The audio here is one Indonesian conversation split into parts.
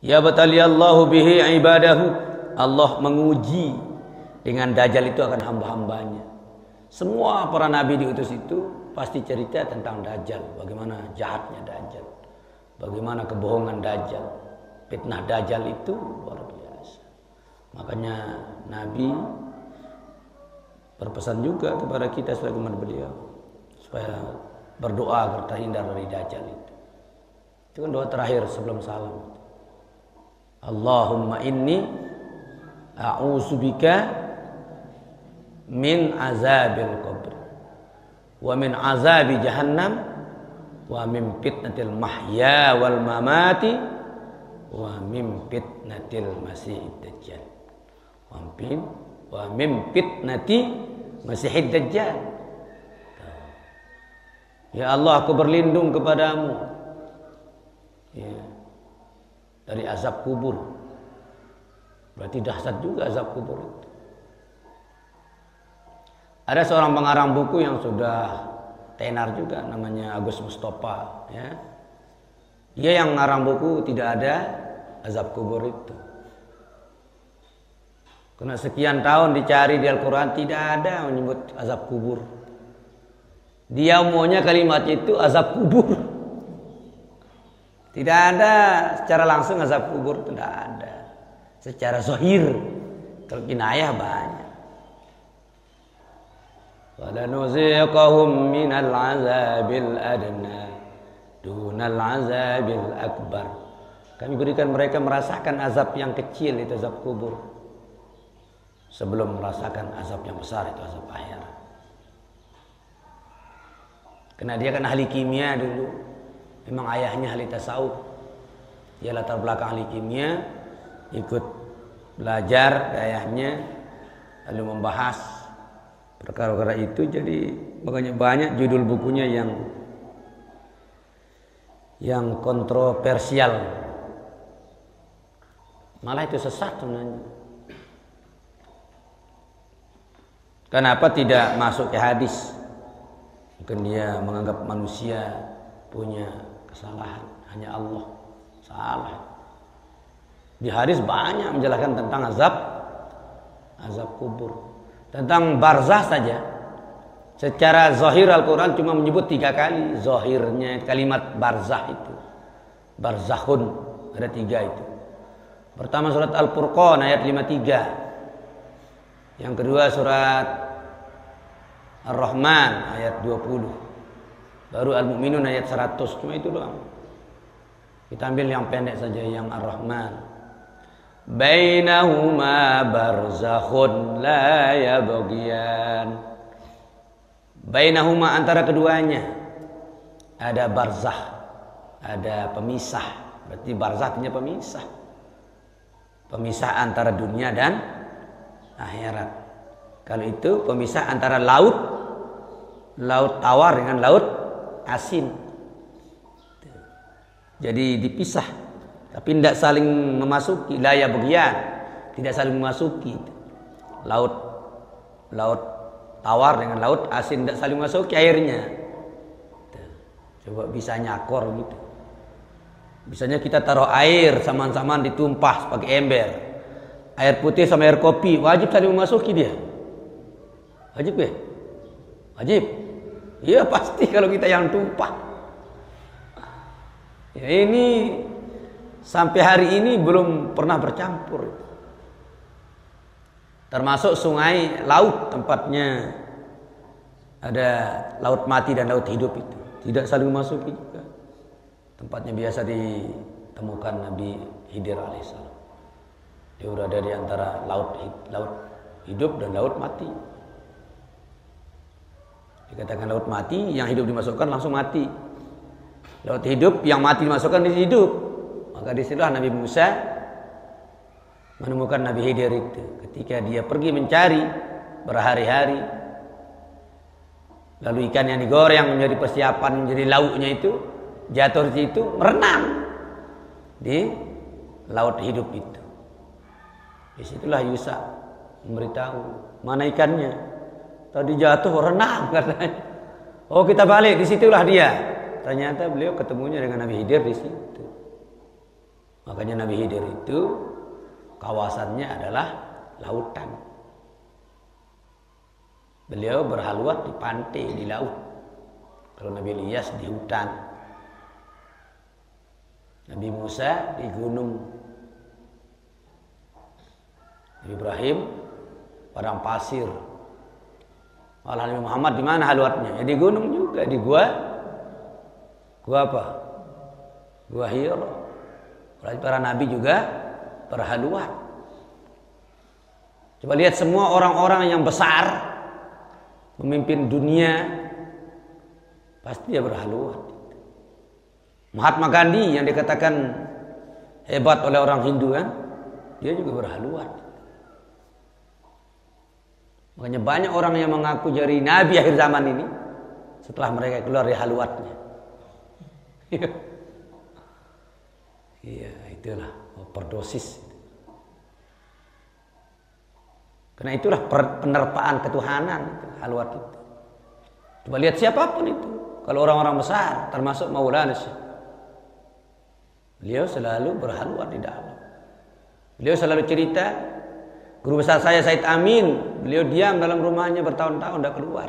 Ya bataliyallahu bihi ibadahu. Allah menguji dengan Dajjal itu akan hamba-hambanya. Semua para nabi diutus itu pasti cerita tentang Dajjal. Bagaimana jahatnya Dajjal. Bagaimana kebohongan Dajjal. Fitnah Dajjal itu luar biasa. Makanya Nabi berpesan juga kepada kita sebagai umat beliau supaya berdoa agar terhindar dari Dajjal itu. Itu kan doa terakhir sebelum salam. Allahumma inni a'udzubika min azabil qabr wa min azabi jahannam wa min fitnatil mahya wal mamati wa min fitnatil masiihid dajjal wa min fitnati masiihid dajjal. Ya Allah, aku berlindung kepadamu ya, dari azab kubur. Berarti dahsyat juga azab kubur itu. Ada seorang pengarang buku yang sudah tenar juga, namanya Agus Mustafa ya. Dia yang ngarang buku tidak ada azab kubur itu. Karena sekian tahun dicari di Al-Quran tidak ada menyebut azab kubur. Dia maunya kalimat itu azab kubur. Tidak ada secara langsung azab kubur, tidak ada. Secara zahir, kalau kinayah banyak. وَلَنُذِيقَهُمْ مِنَ الْعَذَابِ الْأَدْنَى دُونَ الْعَذَابِ الْأَكْبَرِ. Kami berikan mereka merasakan azab yang kecil, itu azab kubur, sebelum merasakan azab yang besar, itu azab akhirat. Karena dia kan ahli kimia dulu. Memang ayahnya ahli tasawuf. Dia latar belakang ahli kimia, ikut belajar ayahnya, lalu membahas perkara-perkara itu. Jadi makanya banyak judul bukunya yang kontroversial. Malah itu sesat sebenarnya. Kenapa tidak masuk ke hadis? Mungkin dia menganggap manusia punya kesalahan, hanya Allah salah. Di hadis banyak menjelaskan tentang azab kubur. Tentang barzah saja, secara zahir Al-Quran cuma menyebut 3 kali zahirnya kalimat barzah itu. Barzakhun, ada 3 itu. Pertama surat Al-Furqan ayat 53. Yang kedua surat Ar-Rahman ayat 20. Baru Al-Mu'minun ayat 100. Cuma itu doang. Kita ambil yang pendek saja, yang Ar-Rahman. Bainahuma barzakhun la yabghiyan. Bainahuma, antara keduanya ada barzah, ada pemisah. Berarti barzah artinya pemisah. Pemisah antara dunia dan akhirat. Kalau itu pemisah antara laut tawar dengan laut asin. Jadi dipisah, tapi tidak saling memasuki. La yabghiyan, tidak saling memasuki. Laut tawar dengan laut asin tidak saling memasuki airnya. Coba bisa nyakor gitu. Misalnya kita taruh air samaan-samaan ditumpah pakai ember. Air putih sama air kopi, wajib saling memasuki dia. Wajib ya? Wajib. Iya pasti kalau kita yang tumpah. Ya, ini sampai hari ini belum pernah bercampur. Termasuk sungai, laut, tempatnya ada laut mati dan laut hidup itu. Tidak saling memasuki juga. Tempatnya biasa ditemukan Nabi Khidir alaihissalam. Dia berada di antara laut hidup dan laut mati. Dikatakan laut mati, yang hidup dimasukkan langsung mati. Laut hidup, yang mati dimasukkan di hidup. Maka disitulah Nabi Musa menemukan Nabi Khidir itu. Ketika dia pergi mencari berhari-hari, lalu ikan yang digoreng menjadi persiapan menjadi lauknya itu jatuh di situ, merenang di laut hidup itu. Disitulah Yusa memberitahu, mana ikannya? Tadi jatuh, renang katanya. Oh kita balik, disitulah dia. Ternyata beliau ketemunya dengan Nabi Khidir di situ. Makanya Nabi Khidir itu kawasannya adalah lautan. Beliau berhaluat di pantai, di laut. Kalau Nabi Ilyas di hutan. Nabi Musa di gunung. Nabi Ibrahim padang pasir. Malah Nabi Muhammad di mana haluatnya? Ya di gunung juga, di gua. Gua apa? Gua Hira. Berarti para nabi juga berhaluat. Coba lihat semua orang-orang yang besar memimpin dunia, pasti dia berhaluat. Mahatma Gandhi yang dikatakan hebat oleh orang Hindu kan, dia juga berhaluat. Makanya banyak orang yang mengaku jadi nabi akhir zaman ini setelah mereka keluar dari haluatnya. Iya, itulah overdosis. Karena itulah penerpaan ketuhanan itu, haluat itu. Coba lihat siapapun itu. Kalau orang-orang besar, termasuk Maulana Syekh, beliau selalu berhaluat di dalam. Beliau selalu cerita, guru besar saya Said Amin, beliau diam dalam rumahnya bertahun-tahun tidak keluar.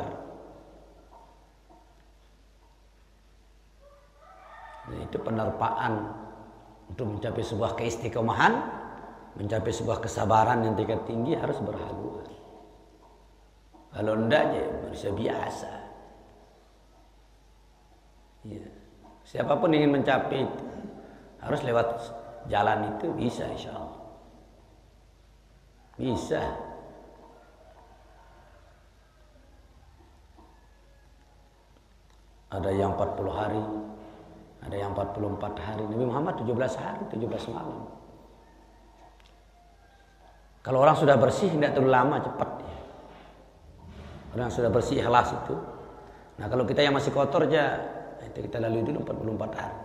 Nah, itu penerpaan untuk mencapai sebuah keistiqomahan, mencapai sebuah kesabaran yang tingkat tinggi harus berhaluat. Kalau enggak ya manusia biasa. Ya. Siapapun ingin mencapai itu harus lewat jalan itu, bisa insya Allah. Bisa. Ada yang 40 hari, ada yang 44 hari. Nabi Muhammad 17 hari, 17 malam. Kalau orang sudah bersih tidak terlalu lama, cepat ya. Orang sudah bersih ikhlas itu. Nah kalau kita yang masih kotor aja, itu kita lalui dulu 44 hari.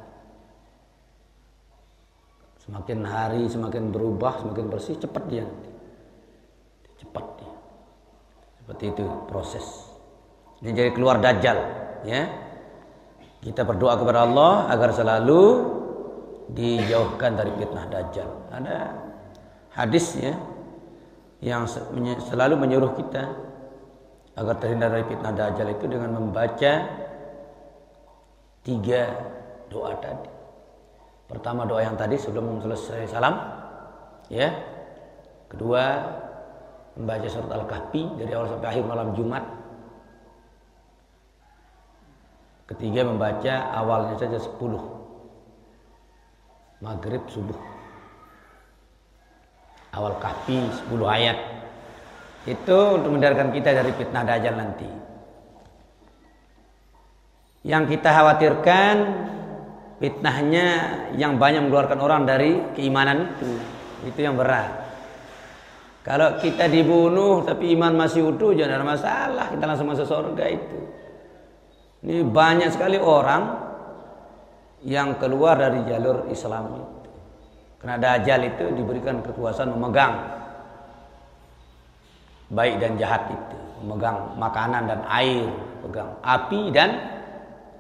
Semakin hari semakin berubah, semakin bersih, cepat dia nanti. Cepat dia. Seperti itu proses. Ini jadi keluar Dajjal, ya. Kita berdoa kepada Allah agar selalu dijauhkan dari fitnah Dajjal. Ada hadis ya yang selalu menyuruh kita agar terhindar dari fitnah Dajjal itu dengan membaca 3 doa tadi. Pertama doa yang tadi sebelum selesai salam, ya. Kedua membaca surat Al-Kahfi dari awal sampai akhir malam Jumat. Ketiga membaca awalnya saja 10 maghrib subuh. Awal Kahfi 10 ayat. Itu untuk mendarkan kita dari fitnah Dajjal nanti. Yang kita khawatirkan fitnahnya yang banyak mengeluarkan orang dari keimanan itu. Itu yang berat. Kalau kita dibunuh tapi iman masih utuh jangan ada masalah, kita langsung masuk surga itu. Ini banyak sekali orang yang keluar dari jalur Islam itu. Karena Dajjal itu diberikan kekuasaan memegang baik dan jahat itu, memegang makanan dan air, pegang api dan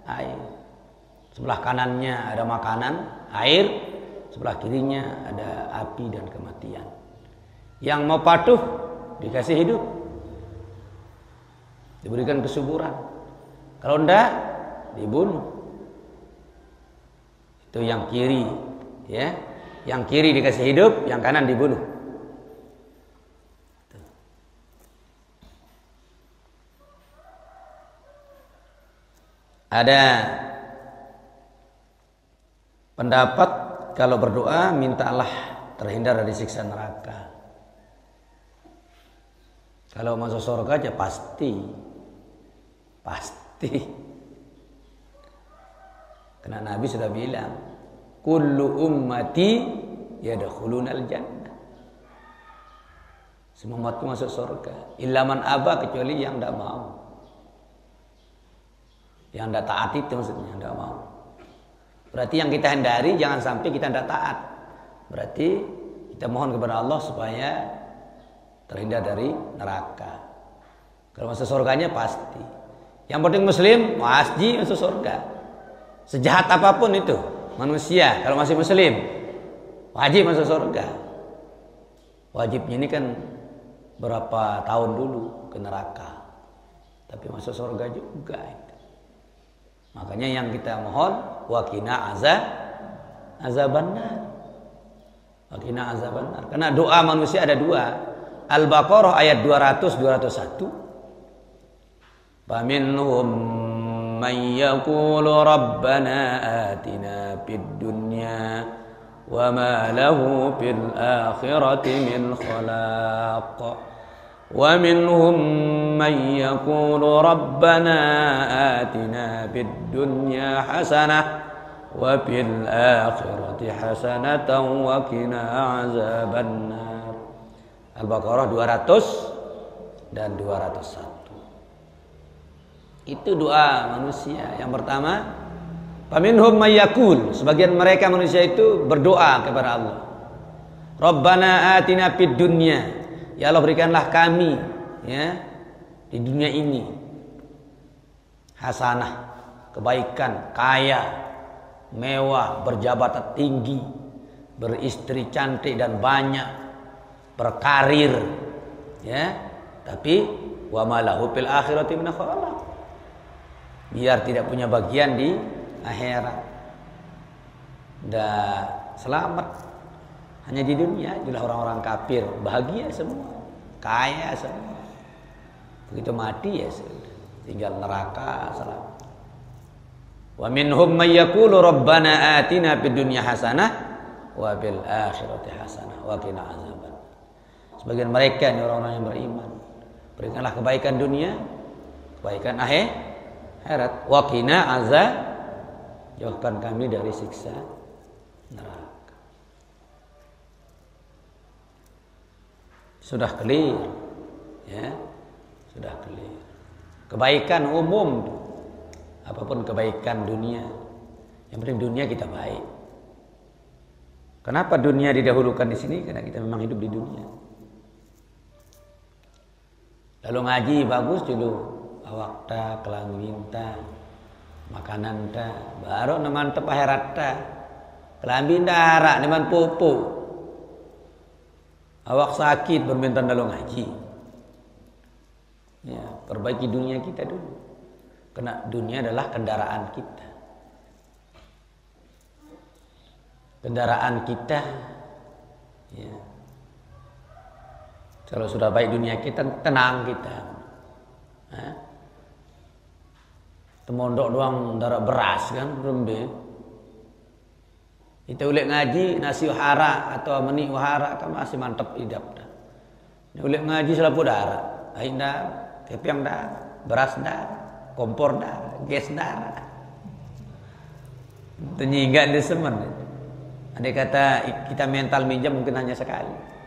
air. Sebelah kanannya ada makanan, air, sebelah kirinya ada api dan kematian. Yang mau patuh dikasih hidup, diberikan kesuburan. Kalau enggak dibunuh. Itu yang kiri, ya. Yang kiri dikasih hidup, yang kanan dibunuh. Ada pendapat kalau berdoa mintalah terhindar dari siksa neraka. Kalau masuk surga aja pasti. Karena Nabi sudah bilang, kullu ummati yadkhulunal jannah. Semua umatku masuk surga. Illa man aba, kecuali yang tidak mau. Yang tidak taat itu maksudnya, tidak mau. Berarti yang kita hindari jangan sampai kita tidak taat. Berarti kita mohon kepada Allah supaya terhindar dari neraka. Kalau masuk surganya pasti. Yang penting muslim, pasti masuk surga. Sejahat apapun itu manusia, kalau masih muslim, wajib masuk surga. Wajibnya ini kan berapa tahun dulu ke neraka, tapi masuk surga juga. Makanya yang kita mohon waqina azabannar. Waqina azabannar. Karena doa manusia ada dua. Al-Baqarah ayat 200-201. Faminhum man yaqulu rabbana atina fid dunya wa ma lahu fil akhirati min khalaq. Wa minhum man yaqulu rabbana atina fid dunya hasanah wa fil akhirati hasanatan wa qina azabannar. Al-Baqarah 200 dan 201. Itu doa manusia. Yang pertama, faminhum may yaqul, sebagian mereka manusia itu berdoa kepada Allah. Rabbana atina fid dunya, ya Allah berikanlah kami ya di dunia ini hasanah, kebaikan, kaya, mewah, berjabatan tinggi, beristri cantik dan banyak, berkarir ya, tapi wa malahu fil akhirati min khalaq, biar tidak punya bagian di akhirat. Dan selamat hanya di dunia. Itulah orang-orang kafir, bahagia semua, kaya semua. Begitu mati ya sudah, tinggal neraka selamat. Wa minhum may yaqulu rabbana atina fid dunya hasanah wa fil akhirati hasanah wa qina azaban. Sebagian mereka ini orang-orang yang beriman, berikanlah kebaikan dunia, kebaikan akhirat, wa qina azab, jauhkan kami dari siksa neraka. Sudah clear ya, sudah clear. Kebaikan umum, apapun kebaikan dunia, yang penting dunia kita baik. Kenapa dunia didahulukan di sini? Karena kita memang hidup di dunia. Lalu ngaji bagus dulu, awak ta, kelambi ta, makanan ta, baru mantep akhirat ta. Kelambi darak neman pupu. Awak sakit berminta lalu ngaji. Ya, perbaiki dunia kita dulu. Karena dunia adalah kendaraan kita. Kendaraan kita ya. Kalau sudah baik dunia kita, tenang kita. Temondok doang darah beras kan, rembe. Kita ulek ngaji nasi wahara atau meni wahara kan masih mantap hidup dah. Ulek ngaji selapu darah, air darah, kepiang darah, beras darah, kompor darah, gas darah. Tenyingga di semen. Andai kata kita mental minjam mungkin hanya sekali.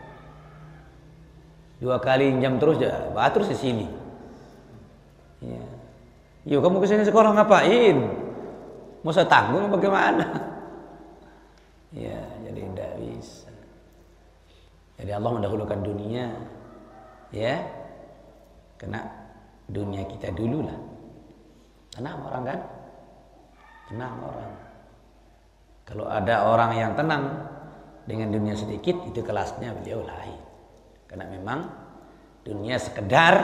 2 kali minjam terus ya, terus di sini. Ya. Yuk kamu kesini sekolah ngapain? Mau saya tanggung bagaimana? Ya, jadi tidak bisa. Jadi Allah mendahulukan dunia, ya, kena dunia kita dulu lah. Tenang orang kan? Tenang orang. Kalau ada orang yang tenang dengan dunia sedikit, itu kelasnya beliau lain. Karena memang dunia sekedar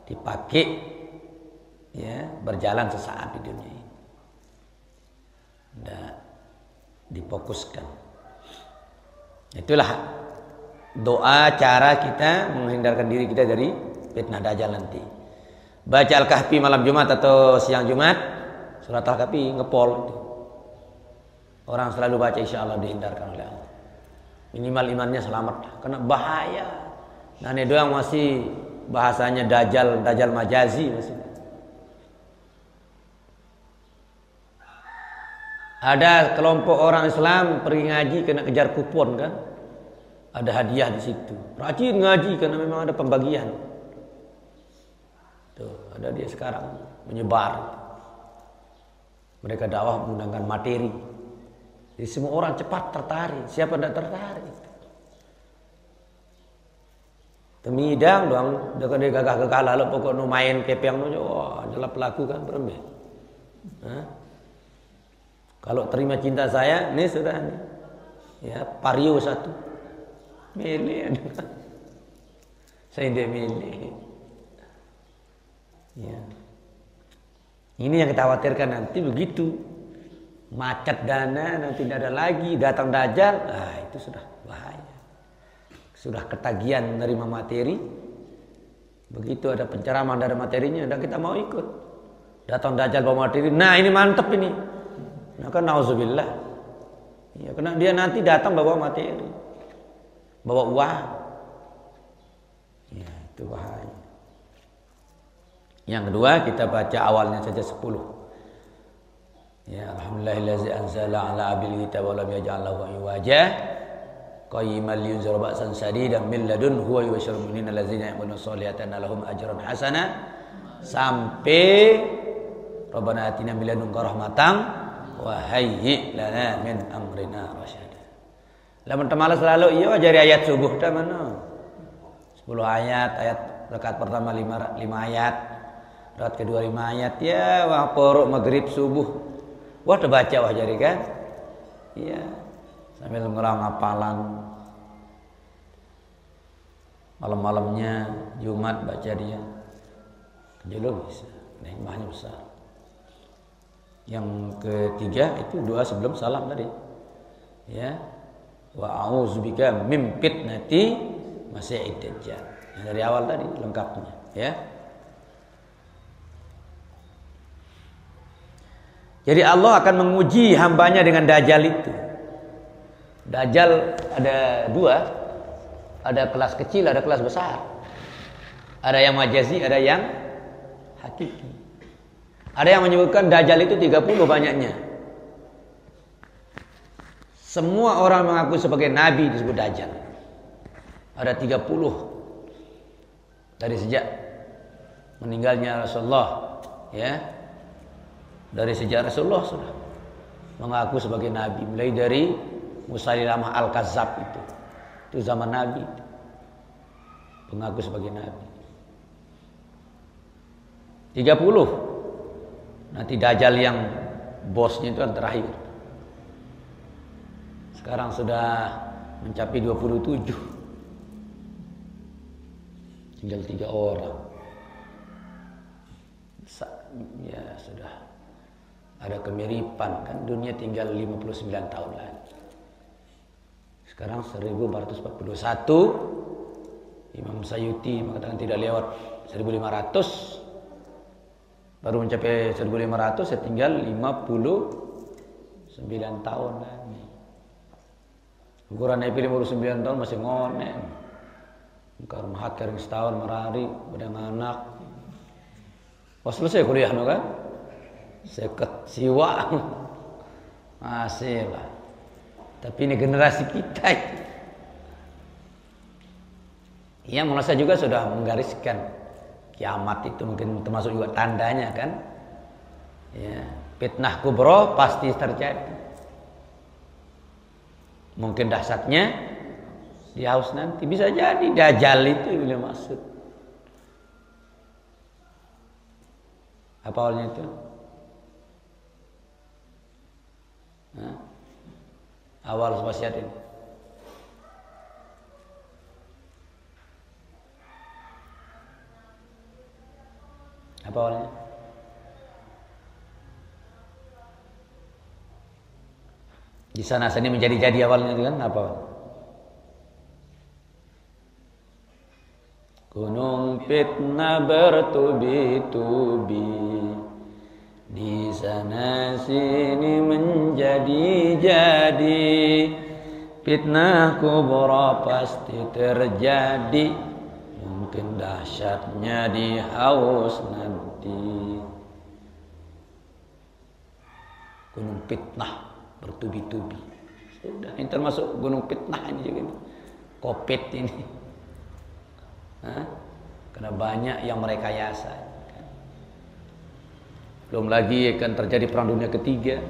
dipakai ya, berjalan sesaat di dunia ini. Dan difokuskan. Itulah doa cara kita menghindarkan diri kita dari fitnah dajjal nanti. Baca Al-Kahfi malam Jumat atau siang Jumat, surat Al-Kahfi ngepol itu. Orang selalu baca, insya Allah dihindarkan oleh Allah. Minimal imannya selamat, karena bahaya. Nah ini doang masih bahasanya dajjal majazi masih. Ada kelompok orang Islam pergi ngaji kena kejar kupon kan? Ada hadiah di situ. Rajin ngaji karena memang ada pembagian. Tuh, ada dia sekarang menyebar. Mereka dakwah menggunakan materi. Jadi semua orang cepat tertarik. Siapa tidak tertarik? Temidang doang, dekat dia gagah-gagah lalu pokok nu main kepiang nu, wah jelas pelaku kan berembe. Kalau terima cinta saya, ini sudah nih. Ya, Vario 1. Milih. Saya dia milih. Ya. Ini yang kita khawatirkan nanti begitu. Macet dana, nanti tidak ada lagi, datang Dajjal, itu sudah bahaya. Sudah ketagihan menerima materi. Begitu ada penceramaan dari materinya, dan kita mau ikut. Datang Dajjal bawa materi, nah ini mantep ini. Nah kan nauzubillah. Ya, karena dia nanti datang bawa materi. Bawa uang. Ya, itu bahaya. Yang kedua, kita baca awalnya saja 10. Ya, alhamdulillahillazi anzala ala abdil kitab wa lam yaj'al lahu iwaja qayyiman liyunzira ba'san shadidan min ladunhu wa yubashshirul mu'minina allazina ya'maluna sholihati anna lahum ajran hasana sampai Rabbana atina min ladunka rahmatan wa hayyi lana min amrina rasyada. Lamun temalas selalu iya ajari ayat subuh ta mana? 10 ayat rakaat pertama 5 ayat, rakaat kedua 5 ayat ya, wah porok maghrib subuh. Wah terbaca wah jari kan? Iya. Sambil ngerang hafalan. Malam-malamnya Jumat baca dia. Jelur bisa. Hikmahnya besar. Yang ketiga itu doa sebelum salam tadi. Ya. Wa a'udzubika min fitnati masiihid dajjal. Yang dari awal tadi lengkapnya, ya. Jadi Allah akan menguji hambanya dengan Dajjal itu. Dajjal ada 2. Ada kelas kecil, ada kelas besar. Ada yang majazi, ada yang hakiki. Ada yang menyebutkan Dajjal itu 30 banyaknya. Semua orang mengaku sebagai nabi disebut Dajjal. Ada 30. Dari sejak meninggalnya Rasulullah, ya. Dari sejak Rasulullah sudah mengaku sebagai nabi, mulai dari Musailamah Al-Kazzab itu zaman nabi, mengaku sebagai nabi. 30. Nanti Dajjal yang bosnya itu yang terakhir. Sekarang sudah mencapai 27. Tinggal 3 orang. Ya sudah. Ada kemiripan kan, dunia tinggal 59 tahun lagi. Sekarang 1441. Imam Sayyuti mengatakan tidak lewat 1500. Baru mencapai 1500, saya tinggal 59 tahun lagi. Ukuran IP 59 tahun masih ngonen. Muka rumah kering setahun merari, bedang anak. Wah selesai kuliah no kan? Seket siwa masih lah. Tapi ini generasi kita yang merasa juga sudah menggariskan kiamat itu mungkin termasuk juga tandanya kan. Ya, fitnah kubro pasti terjadi. Mungkin dahsyatnya di haus nanti bisa jadi Dajjal itu yang maksud. Apa awalnya itu? Awal wasiat ini. Apa awalnya? Di sana sini menjadi awalnya itu kan apa? Gunung fitnah bertubi-tubi. Di sana sini menjadi fitnah kubra pasti terjadi, mungkin dahsyatnya di haus nanti. Gunung fitnah bertubi-tubi. Sudah, ini termasuk gunung fitnah ini juga. Covid ini. Karena banyak yang merekayasa. Belum lagi akan terjadi perang dunia ketiga.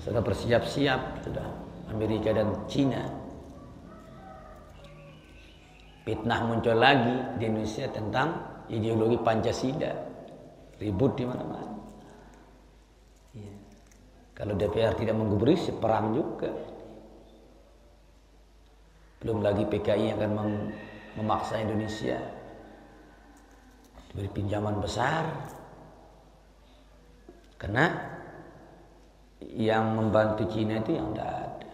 Sudah bersiap-siap sudah Amerika dan Cina. Fitnah muncul lagi di Indonesia tentang ideologi Pancasila. Ribut di mana-mana. Ya. Kalau DPR tidak menggubris perang juga. Belum lagi PKI yang akan memaksa Indonesia diberi pinjaman besar. Karena yang membantu Cina itu yang tidak ada.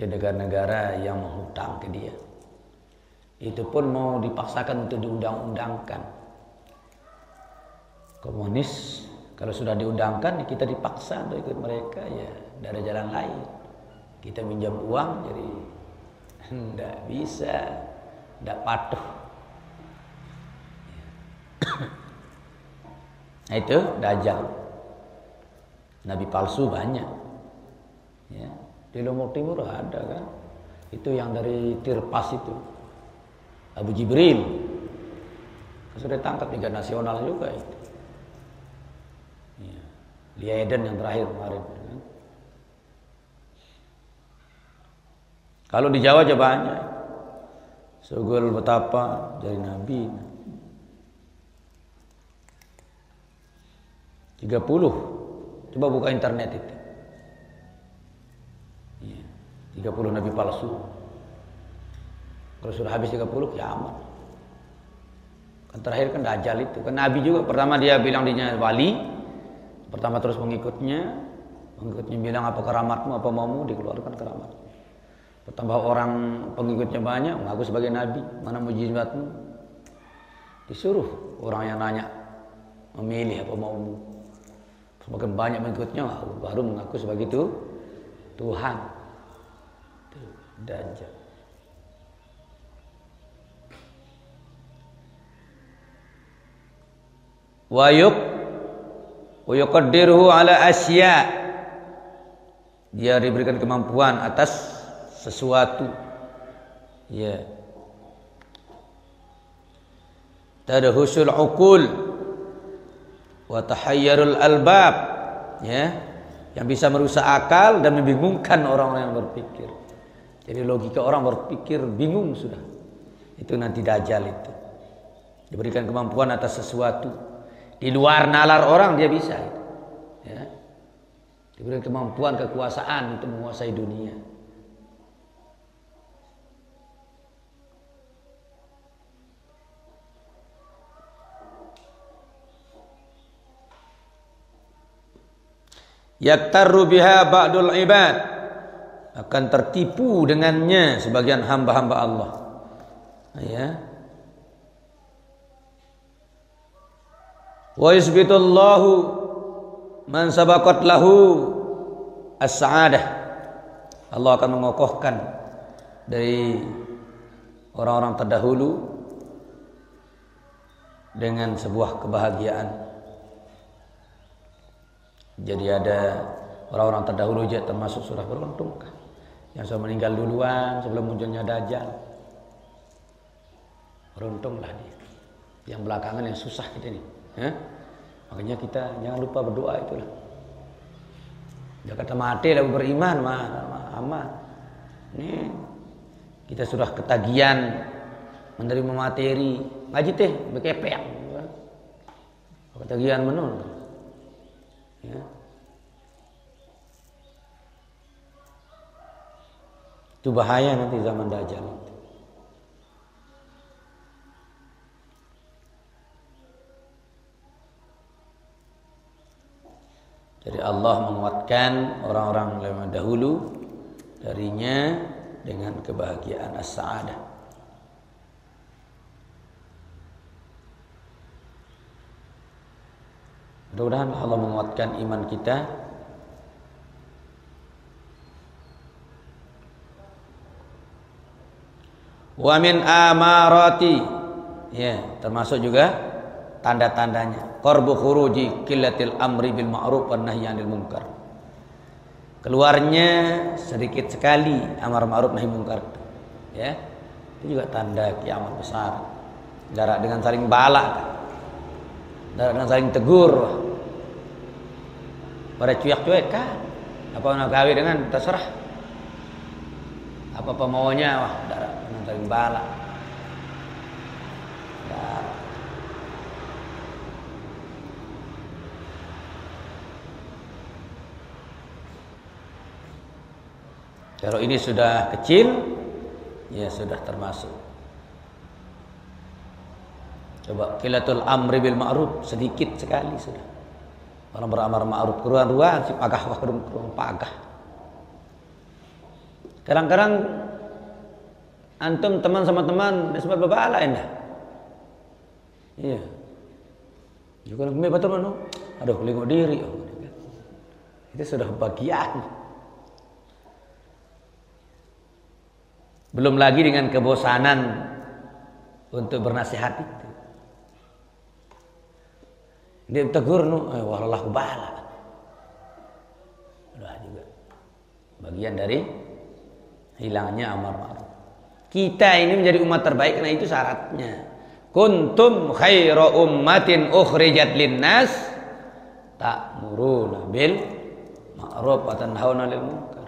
Negara-negara yang menghutang ke dia. Itu pun mau dipaksakan untuk diundang-undangkan. Komunis kalau sudah diundangkan kita dipaksa untuk ikut mereka, ya tidak ada jalan lain. Kita minjam uang jadi tidak bisa, tidak patuh. Nah itu Dajjal. Nabi palsu banyak. Ya. Di Lombok Timur ada kan. Itu yang dari Tirpas itu. Abu Jibril. Sudah tangkap Liga Nasional juga itu. Ya. Lia Eden yang terakhir kemarin. Kan. Kalau di Jawa aja banyak. Sugul betapa dari Nabi. 30. Coba buka internet itu. 30 nabi palsu. Kalau sudah habis 30 kiamat. Kan terakhir kan Dajjal itu. Kan Nabi juga pertama dia bilang dia wali. Pertama terus pengikutnya bilang apa keramatmu, apa maumu, dikeluarkan keramat. Bertambah orang pengikutnya banyak, mengaku sebagai nabi. Mana mujizatmu? Disuruh orang yang nanya memilih apa maumu. Semakin banyak pengikutnya baru mengaku sebagai itu Tuhan. Dajjal. Wa yuqaddiruhu ala asya. Dia diberikan kemampuan atas sesuatu. Ya. Tadhusul uqul wa tahayyarul albab. Ya. Yang bisa merusak akal dan membingungkan orang-orang yang berpikir. Jadi logika orang berpikir bingung sudah. Itu nanti Dajjal itu. Diberikan kemampuan atas sesuatu. Di luar nalar orang dia bisa. Ya. Diberikan kemampuan, kekuasaan untuk menguasai dunia. Yaktarru biha ba'dul ibad. Akan tertipu dengannya sebagian hamba-hamba Allah. Ya. Wa yusbitullahu man sabaqat lahu as-sa'adah. Allah akan mengokohkan dari orang-orang terdahulu dengan sebuah kebahagiaan. Jadi ada orang-orang terdahulu juga termasuk surah beruntung kan. Yang sudah meninggal duluan sebelum munculnya Dajjal. Beruntunglah dia. Yang belakangan yang susah kita ini. Ya? Makanya kita jangan lupa berdoa itulah. Dia kata mati lalu beriman aman. Nih kita sudah ketagihan menerima materi ngaji teh bekepek. Ketagihan menun. Ya. Itu bahaya nanti zaman Dajjal itu. Jadi Allah menguatkan orang-orang yang dahulu darinya dengan kebahagiaan as-sa'adah. Mudah-mudahan Allah menguatkan iman kita. Wa min amarati, ya, termasuk juga tanda-tandanya qarbu khuruji qillatil amri bil ma'ruf wan nahyi 'anil munkar. Keluarnya sedikit sekali amar ma'ruf nahi munkar. Ya. Itu juga tanda kiamat besar. Jarak dengan saling balak. Jarak dengan saling tegur. Pada cuek-cuek kan. Apa nak gawe dengan terserah. Apa maunya wah jarak dengan saling balak. Kalau ini sudah kecil, ya sudah termasuk. Coba qillatul amri bil ma'ruf, sedikit sekali sudah. Orang beramar ma'ruf keruan-ruan si pagah kurung pagah. Kadang-kadang antum teman sama teman sempat babala endah. Iya. Juga kami betul mana? Aduh, lingkup diri. Itu sudah bagian. Belum lagi dengan kebosanan untuk bernasihat itu. Dia tegur wallahi bala. Udah juga bagian dari hilangnya amar ma'ruf. Kita ini menjadi umat terbaik karena itu syaratnya. Kuntum khaira ummatin ukhrijat linnas ta'muruna bil ma'ruf wa tanhauna 'anil munkar.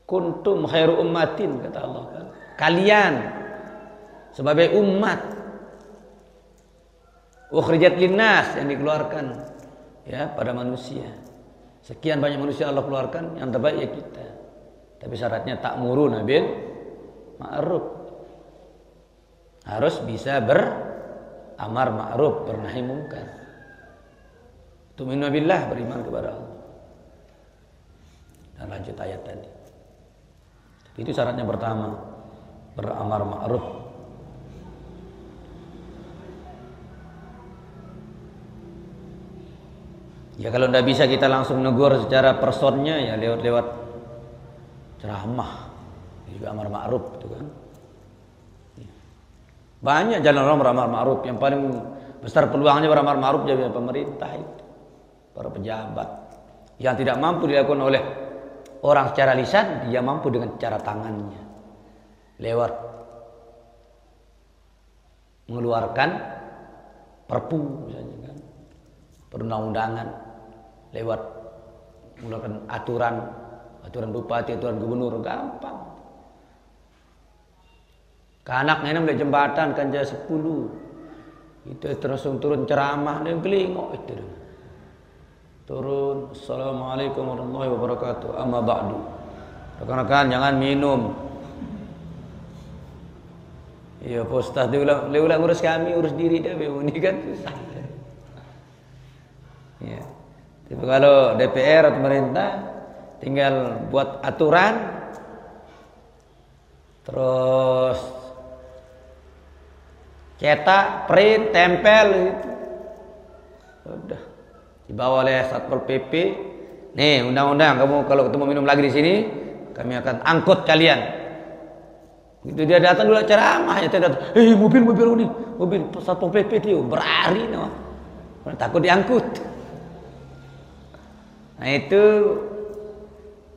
Kuntum khairu ummatin, kata Allah. Kalian sebagai umat ukhrijat linnas, yang dikeluarkan ya pada manusia. Sekian banyak manusia Allah keluarkan, yang terbaik ya kita. Tapi syaratnya ta'muruna bil ma'ruf. Harus bisa beramar ma'ruf, bernahi munkar. Tu'minu billah, beriman kepada Allah. Dan lanjut ayat tadi. Itu syaratnya pertama, beramar ma'ruf. Ya kalau tidak bisa kita langsung negur secara personnya, ya lewat ceramah, juga amar ma'ruf itu kan. Banyak jalan orang beramar ma'ruf. Yang paling besar peluangnya beramar ma'ruf jadi pemerintah itu, para pejabat. Yang tidak mampu dilakukan oleh orang secara lisan, dia mampu dengan cara tangannya, lewat mengeluarkan perpu misalnya kan, perundang-undangan, lewat mengeluarkan aturan bupati, aturan gubernur, gampang. Kanak nenek beli jembatan kan jaya 10, itu terus turun ceramah dan kelingok itu. Turun, assalamualaikum warahmatullahi wabarakatuh, amma ba'du. Rekan-rekan jangan minum. Iya Pak Ustaz, dia ulang urus kami, urus diri dia, ini kan susah. Ya. Tapi kalau DPR atau pemerintah tinggal buat aturan, terus cetak, print, tempel gitu. Udah dibawa oleh Satpol PP. Nih undang-undang, kamu kalau ketemu minum lagi di sini, kami akan angkut kalian. Itu dia datang dulu ceramahnya, dia datang, mobil Satpol PP dia berlari, takut diangkut. Nah itu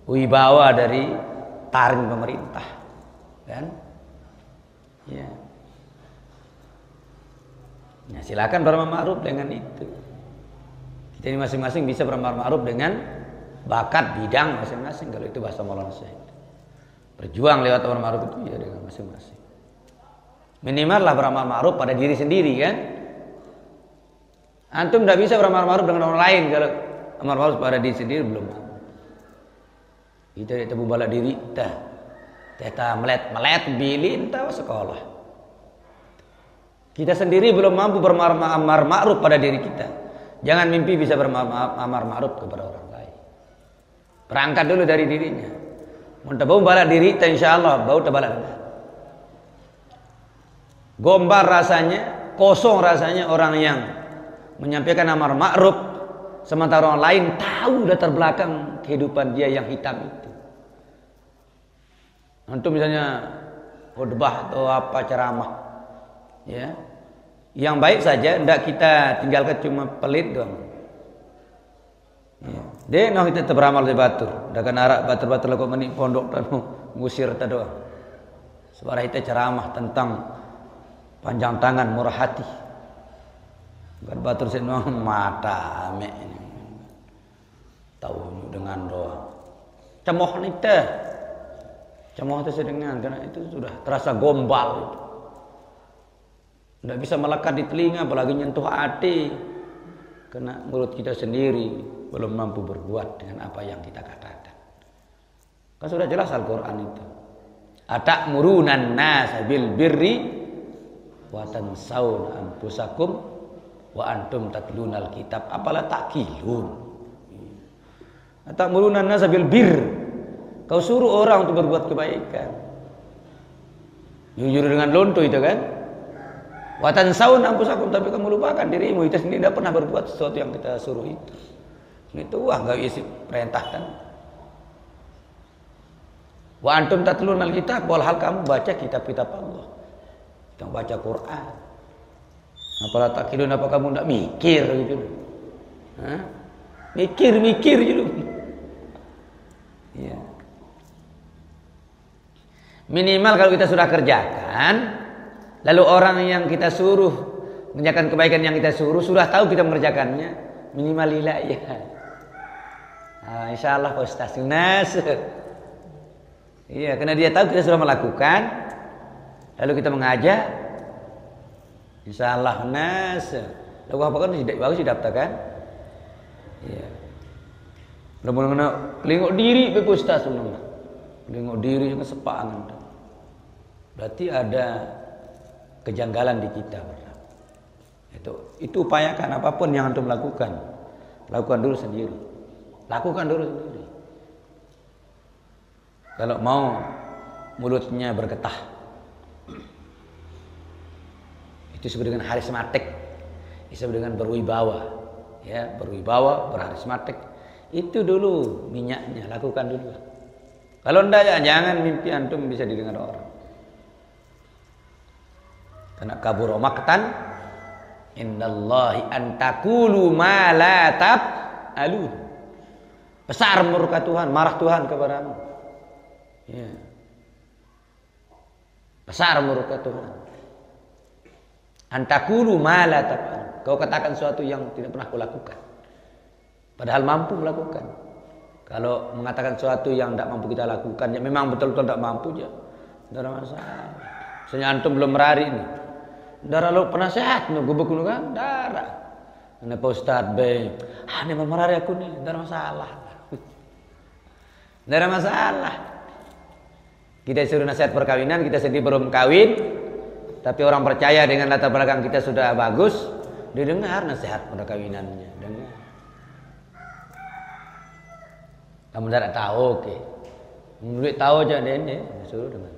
wibawa dari taring pemerintah, kan? Ya. Nah, silakan beramar ma'ruf dengan itu. Kita ini masing-masing bisa beramar ma'ruf dengan bakat bidang masing-masing. Kalau itu bahasa Maulana Syekh. Berjuang lewat amar ma'ruf itu ya dengan masing-masing. Minimal lah beramar ma'ruf pada diri sendiri kan. Antum tidak bisa beramar ma'ruf dengan orang lain kalau amar ma'ruf pada diri sendiri belum. Kita tidak bala diri kita melet bilin tahu sekolah. Kita sendiri belum mampu beramar ma'ruf pada diri kita. Jangan mimpi bisa beramar ma'ruf kepada orang lain. Berangkat dulu dari dirinya. Mun bau bala diri ta insyaallah bau ta bala. Gombal rasanya, kosong rasanya orang yang menyampaikan amar ma'ruf sementara orang lain tahu latar belakang kehidupan dia yang hitam itu. Antum misalnya khutbah atau apa ceramah, ya, yang baik saja, tidak kita tinggalkan cuma pelit doang. Ya. Dia nak kita beramal di batur, dah kan arak batur-batur lakukan menik pondok dan ngusir ta doang. Suara kita ceramah tentang panjang tangan, murah hati. Bukan batur senang mata ame ini. Tahu dengan doang. Cemoh nita. Cemoh itu sedengan karena itu sudah terasa gombal itu. Tidak bisa melekat di telinga apalagi nyentuh hati. Karena mulut kita sendiri belum mampu berbuat dengan apa yang kita katakan. Kan sudah jelas Al-Quran itu. Atamuruna nasa bil birri wa tansawna anfusakum wa antum tatlunal kitab afala taqilun. Atamuruna nasa bil birr. Kau suruh orang untuk berbuat kebaikan. Jujur dengan lonto itu kan. Wa tansawna anfusakum, tapi kamu lupakan dirimu. Itu sendiri tidak pernah berbuat sesuatu yang kita suruh itu. Itu enggak isi perintahkan. Wa antum tatlunal kitab, walhal kamu baca kitab-kitab Allah. Kamu baca Quran. Apalah takilun, apa kamu enggak mikir gitu? Hah? Mikir gitu. Ya. Minimal kalau kita sudah kerjakan, lalu orang yang kita suruh mengerjakan kebaikan yang kita suruh sudah tahu kita mengerjakannya, minimal lillah ya. Nah, insyaallah Pak Ustaz Nas. Iya, karena dia tahu kita sudah melakukan, lalu kita mengajak, insyaallah nas. Lalu apa kan bagus didaftarkan? Iya. Benar-benar kelingok diri Pak Ustaz sebenarnya. Kelingok diri yang sepangan. Berarti ada kejanggalan di kita. Itu upayakan apapun yang antum lakukan. Lakukan dulu sendiri. Lakukan dulu sendiri. Kalau mau mulutnya bergetah, itu disebut dengan harismatik, disebut dengan berwibawa, ya berwibawa, berharismatik. Itu dulu minyaknya, lakukan dulu. Kalau enggak ya jangan mimpi antum bisa didengar orang. Karena kabur maqtan indallahi an taqulu ma la taf'alun. Besar murka Tuhan, marah Tuhan kepadamu. Ya. Besar murka Tuhan. Antakulu ma la taf'al. Kau katakan sesuatu yang tidak pernah kau lakukan, padahal mampu melakukan. Kalau mengatakan sesuatu yang tidak mampu kita lakukan, ya memang betul-betul tidak mampu ya, tidak ada masalah. Misalnya antum belum merari ini, darah lo pernah sehat, gubuk kan darah. Ini Pak Ustadz be, ini merari aku nih, tidak ada masalah, tidak ada masalah. Kita suruh nasihat perkawinan, kita sendiri belum kawin, tapi orang percaya dengan latar belakang kita sudah bagus, didengar nasihat perkawinannya. Dengar. Kamu tidak tahu, oke. Menurut tahu aja ini, suruh dengar.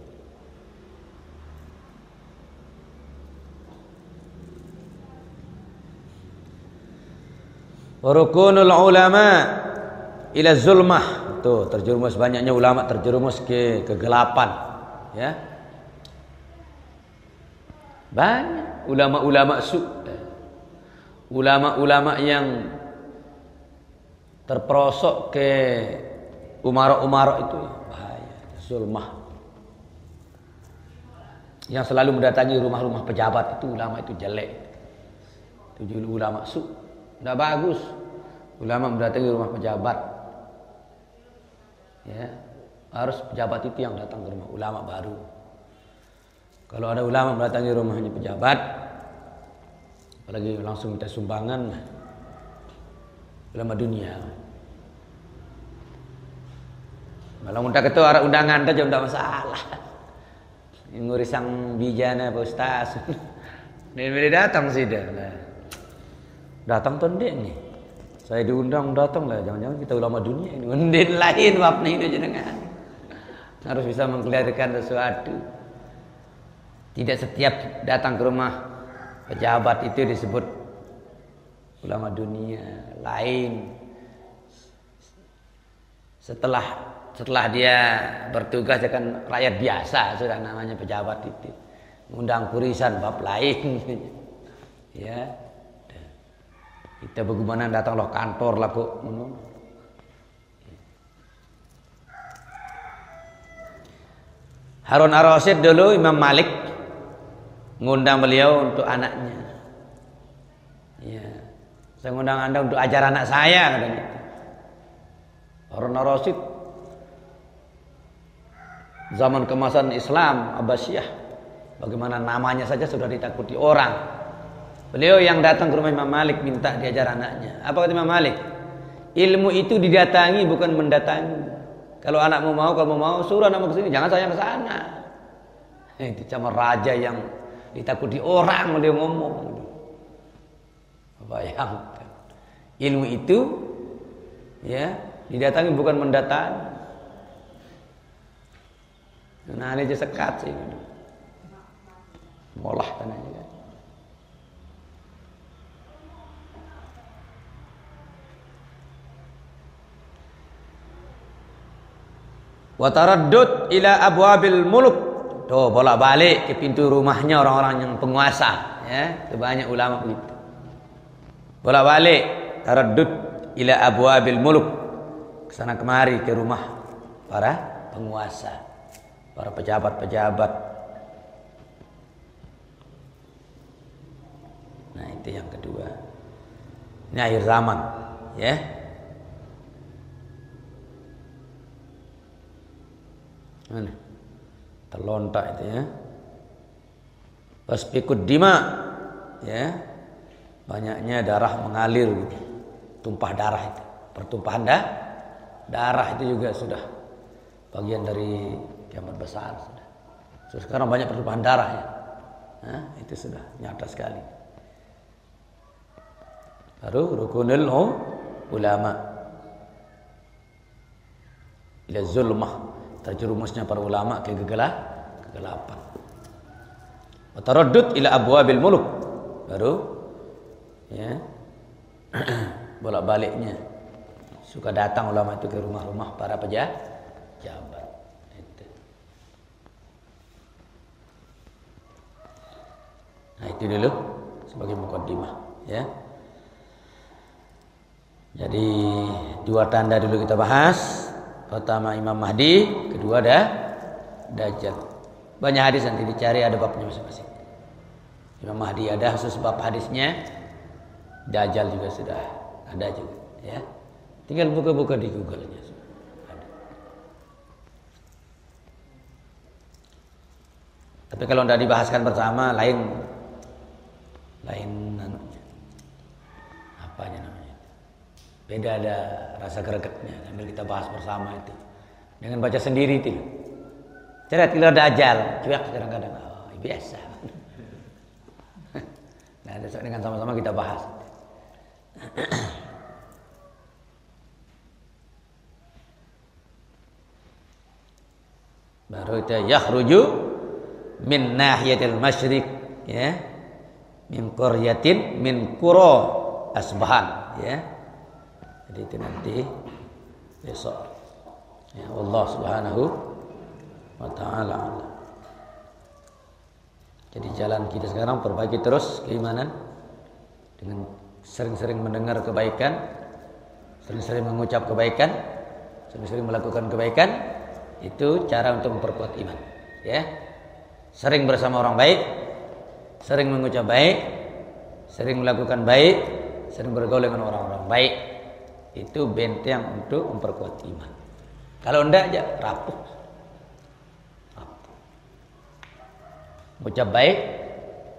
Warukunul ulama ila zulmah. Tuh, terjerumus banyaknya ulama terjerumus ke kegelapan, ya. Banyak ulama-ulama ulama-ulama yang terperosok ke umara-umara itu bahaya, zulmah. Yang selalu mendatangi rumah-rumah pejabat itu ulama itu jelek. Itu ulama tidak bagus. Ulama mendatangi rumah pejabat. Ya, harus pejabat itu yang datang ke rumah ulama baru. Kalau ada ulama mendatangi rumahnya pejabat, apalagi langsung minta sumbangan, ulama dunia. Malah minta ketua arah undangan saja tidak masalah. Ngurus sang bijana Pak Ustaz. Dia datang sih dah. Datang tondek nih. Saya diundang datang lah, jangan-jangan kita ulama dunia ini. Undin lain wapna ini jenengan. Harus bisa mengkelirkan sesuatu. Tidak setiap datang ke rumah pejabat itu disebut ulama dunia. Lain. Setelah dia bertugas dengan rakyat biasa sudah namanya pejabat itu. Undang kurisan bab lain. Ya. Kita bagaimana datang loh kantor lah kok. Harun ar-Rasyid dulu Imam Malik ngundang beliau untuk anaknya. Ya, saya ngundang Anda untuk ajar anak saya katanya. Harun ar-Rasyid zaman kemasan Islam Abbasiyah, bagaimana namanya saja sudah ditakuti orang. Beliau yang datang ke rumah Imam Malik minta diajar anaknya. Apa kata Imam Malik? Ilmu itu didatangi bukan mendatangi. Kalau anakmu mau, kamu mau, suruh anakmu ke sini, jangan sayang ke sana. Itu sama raja yang ditakuti orang dia ngomong. Bayangkan. Ilmu itu ya didatangi bukan mendatangi. Nah, ini aja sekat sih. Ngolah tanahnya kan. Wa taraddud ila abwabil muluk. Tuh bolak-balik ke pintu rumahnya orang-orang yang penguasa, ya. Itu banyak ulama begitu. Bolak-balik taraddud ila abwabil muluk. Kesana kemari ke rumah para penguasa, para pejabat-pejabat. Nah, itu yang kedua. Ini akhir zaman, ya. Mana? Terlontak itu ya. Wasfikud dima, ya. Banyaknya darah mengalir gitu. Tumpah darah itu. Pertumpahan darah itu juga sudah bagian dari kiamat besar sudah. So, sekarang banyak pertumpahan darah ya. Nah, itu sudah nyata sekali. Baru rukunul ulama ila zulmah, terjerumusnya para ulama ke kegelapan. Wa taraddud ila abwabil muluk, baru ya bolak-baliknya suka datang ulama itu ke rumah-rumah para pejabat. Itu. Nah, itu dulu sebagai mukaddimah, ya. Jadi dua tanda dulu kita bahas. Pertama Imam Mahdi, kedua Dajjal. Banyak hadis nanti dicari ada babnya masing-masing. Imam Mahdi ada khusus bab hadisnya. Dajjal juga sudah ada juga, ya. Tinggal buka-buka di Google-nya. Ada. Tapi kalau tidak dibahaskan bersama lain apanya namanya? Beda ada rasa gregetnya sambil kita bahas bersama itu. Dengan baca sendiri itu. Cerita kira Dajjal, cuek kadang-kadang. Oh, biasa. Nah, dengan sama-sama kita bahas. Baru itu yakhruju min nahiyatil masyriq, ya. Min qaryatin min qura Asbahan, ya. Jadi itu nanti besok. Ya, Allah Subhanahu wa taala. Jadi jalan kita sekarang perbaiki terus keimanan dengan sering-sering mendengar kebaikan, sering-sering mengucap kebaikan, sering-sering melakukan kebaikan. Itu cara untuk memperkuat iman, ya. Sering bersama orang baik, sering mengucap baik, sering melakukan baik, sering bergaul dengan orang-orang baik. Itu benteng untuk memperkuat iman. Kalau enggak aja rapuh. Ucap baik,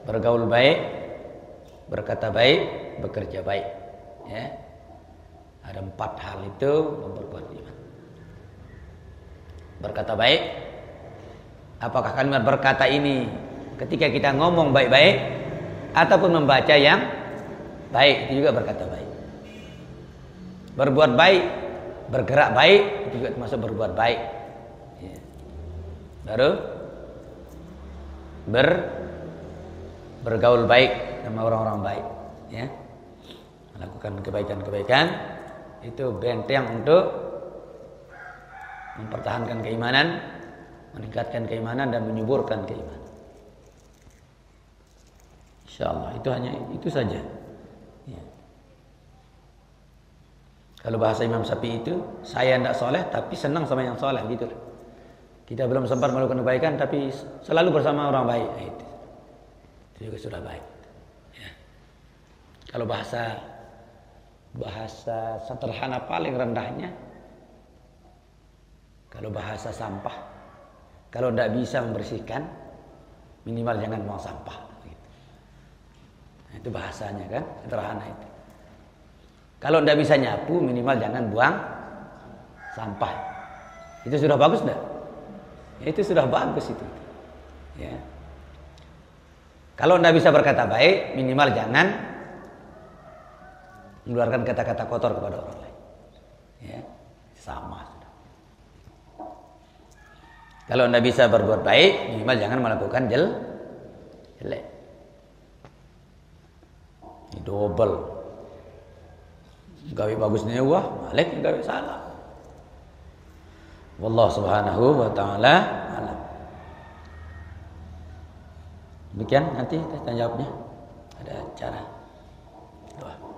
bergaul baik, berkata baik, bekerja baik, ya. Ada 4 hal itu memperkuat iman. Berkata baik, apakah kalimat berkata ini ketika kita ngomong baik-baik ataupun membaca yang baik, itu juga berkata baik. Berbuat baik, bergerak baik, itu juga termasuk berbuat baik, ya. Baru bergaul baik sama orang-orang baik, ya. Melakukan kebaikan-kebaikan itu benteng untuk mempertahankan keimanan, meningkatkan keimanan dan menyuburkan keimanan. Insyaallah itu hanya itu saja, ya. Kalau bahasa Imam Syafi'i itu, saya tidak soleh tapi senang sama yang soleh, gitu. Kita belum sempat melakukan kebaikan tapi selalu bersama orang baik, itu juga sudah baik, ya. Kalau bahasa sederhana paling rendahnya, kalau bahasa sampah, kalau tidak bisa membersihkan, minimal jangan buang sampah, gitu. Nah, itu bahasanya kan sederhana itu. Kalau tidak bisa nyapu, minimal jangan buang sampah. Itu sudah bagus enggak? Itu sudah bagus itu. Ya. Kalau Anda bisa berkata baik, minimal jangan mengeluarkan kata-kata kotor kepada orang lain. Ya, sama. Kalau Anda bisa berbuat baik, minimal jangan melakukan jelek. Ini double. Gawe bagusnya wah, malik gawe salah. Wallahu subhanahu wa ta'ala alam. Demikian nanti tanya jawabnya. Ada cara doa.